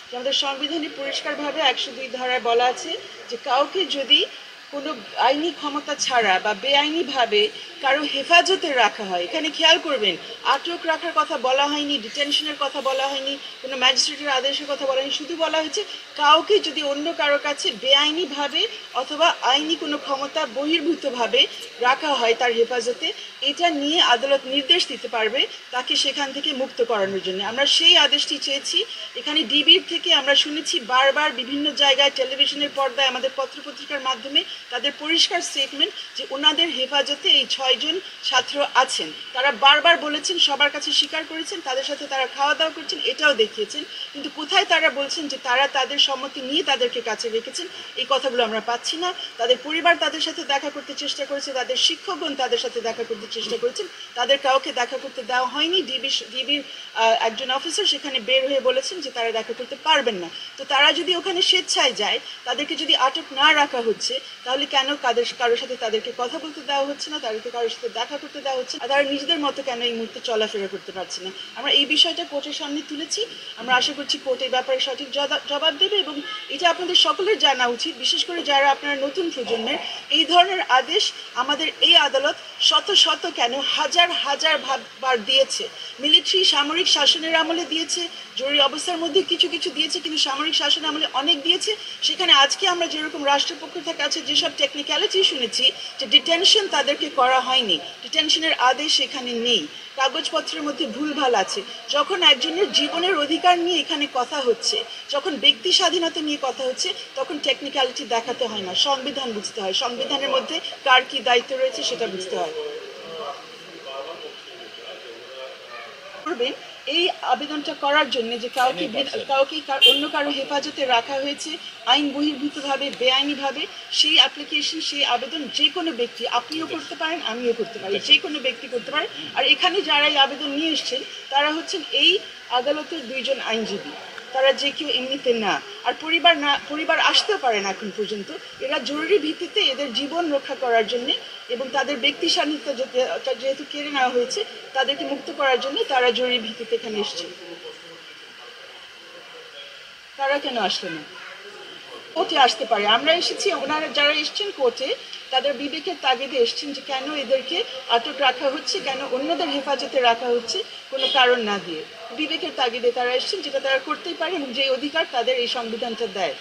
যে আমাদের সংবিধানে পরিষ্কারভাবে 102 ধারায় বলা আছে যে কাউকে যদি কোনো আইনি ক্ষমতা ছাড়া বা বেআইনিভাবে কারো হেফাজতে রাখা হয়, এখানে খেয়াল করবেন আটক রাখার কথা বলা হয়নি, ডিটেনশনের কথা বলা হয়নি, কোনো ম্যাজিস্ট্রেটের আদেশের কথা বলা হয়নি, শুধু বলা হয়েছে কাউকে যদি অন্য কারো কাছে বেআইনিভাবে অথবা আইনি কোনো ক্ষমতা বহির্ভূতভাবে রাখা হয় তার হেফাজতে, এটা নিয়ে আদালত নির্দেশ দিতে পারবে তাকে সেখান থেকে মুক্ত করানোর জন্য। আমরা সেই আদেশটি চেয়েছি। এখানে ডিবির থেকে আমরা শুনেছি বারবার বিভিন্ন জায়গায় টেলিভিশনের পর্দায় আমাদের পত্রপত্রিকার মাধ্যমে তাদের পরিষ্কার স্টেটমেন্ট যে ওনাদের হেফাজতে এই 6 জন ছাত্র আছেন। তারা বারবার বলেছেন, সবার কাছে স্বীকার করেছেন, তাদের সাথে তারা খাওয়া দাওয়া করছেন, এটাও দেখিয়েছেন, কিন্তু কোথায় তারা বলছেন যে তারা তাদের সম্মতি নিয়ে তাদেরকে কাছে রেখেছেন, এই কথাগুলো আমরা পাচ্ছি না। তাদের পরিবার তাদের সাথে দেখা করতে চেষ্টা করেছে, তাদের শিক্ষকগণ তাদের সাথে দেখা করতে চেষ্টা করেছেন, তাদের কাউকে দেখা করতে দেওয়া হয়নি। ডিবির একজন অফিসার সেখানে বের হয়ে বলেছেন যে তারা দেখা করতে পারবেন না। তো তারা যদি ওখানে স্বেচ্ছায় যায়, তাদেরকে যদি আটক না রাখা হচ্ছে, তাহলে কেন কারোর সাথে তাদেরকে কথা বলতে দেওয়া হচ্ছে না, তাদেরকে কারোর সাথে দেখা করতে দেওয়া হচ্ছে, আর তারা নিজেদের মতো কেন এই মুহূর্তে চলাফেরা করতে পারছে না? আমরা এই বিষয়টা কোর্টের সামনে তুলেছি। আমরা আশা করছি কোর্ট এই ব্যাপারে সঠিক জবাব দেবে, এবং এটা আপনাদের সকলের জানা উচিত, বিশেষ করে যারা আপনারা নতুন প্রজন্মের। এই ধরনের আদেশ আমাদের এই আদালত শত শত কেন হাজার হাজার বার দিয়েছে। মিলিটারি সামরিক শাসনের আমলে দিয়েছে, জরুরি অবস্থার মধ্যে কিছু কিছু দিয়েছে, কিন্তু সামরিক শাসনের আমলে অনেক দিয়েছে। সেখানে আজকে আমরা যেরকম রাষ্ট্রপক্ষ থেকে কাছে যেসব টেকনিক্যালিটি শুনেছি যে ডিটেনশন তাদেরকে করা হয়নি, ডিটেনশনের আদেশ এখানে নেই, কাগজপত্রের মধ্যে ভুলভাল আছে। যখন একজনের জীবনের অধিকার নিয়ে এখানে কথা হচ্ছে, যখন ব্যক্তি স্বাধীনতা নিয়ে কথা হচ্ছে, তখন টেকনিক্যালিটি দেখাতে হয় না, সংবিধান বুঝতে হয়, সংবিধানের মধ্যে কার কি দায়িত্ব রয়েছে সেটা বুঝতে হয়। করবেন এই আবেদনটা করার জন্য যে কাউকে অন্য কারো হেফাজতে রাখা হয়েছে আইন বহির্ভূতভাবে বেআইনিভাবে, সেই অ্যাপ্লিকেশন, সেই আবেদন যে কোনো ব্যক্তি, আপনিও করতে পারেন, আমিও করতে পারি, যে কোনো ব্যক্তি করতে পারে। আর এখানে যারা এই আবেদন নিয়ে এসছেন তারা হচ্ছেন এই আদালতের 2 জন আইনজীবী, তারা যে কেউ এমনিতে না। আর পরিবার আসতেও পারে না এখন পর্যন্ত। এরা জরুরি ভিত্তিতে এদের জীবন রক্ষা করার জন্য এবং তাদের ব্যক্তি স্বাধীনতা যেহেতু কেড়ে নেওয়া হয়েছে, তাদেরকে মুক্ত করার জন্য তারা জরুরি ভিত্তিতে এখানে এসছে। তারা কেন আসলো না? কোর্টে আসতে পারে। আমরা এসেছি, ওনারা যারা এসছেন কোর্টে তাদের বিবেকের তাগিদে এসছেন যে কেন এদেরকে আটক রাখা হচ্ছে, কেন অন্যদের হেফাজতে রাখা হচ্ছে কোনো কারণ না দিয়ে। বিবেকের তাগিদে তারা এসছেন, যেটা তারা করতেই পারে এবং যে অধিকার তাদের এই সংবিধানটা দেয়।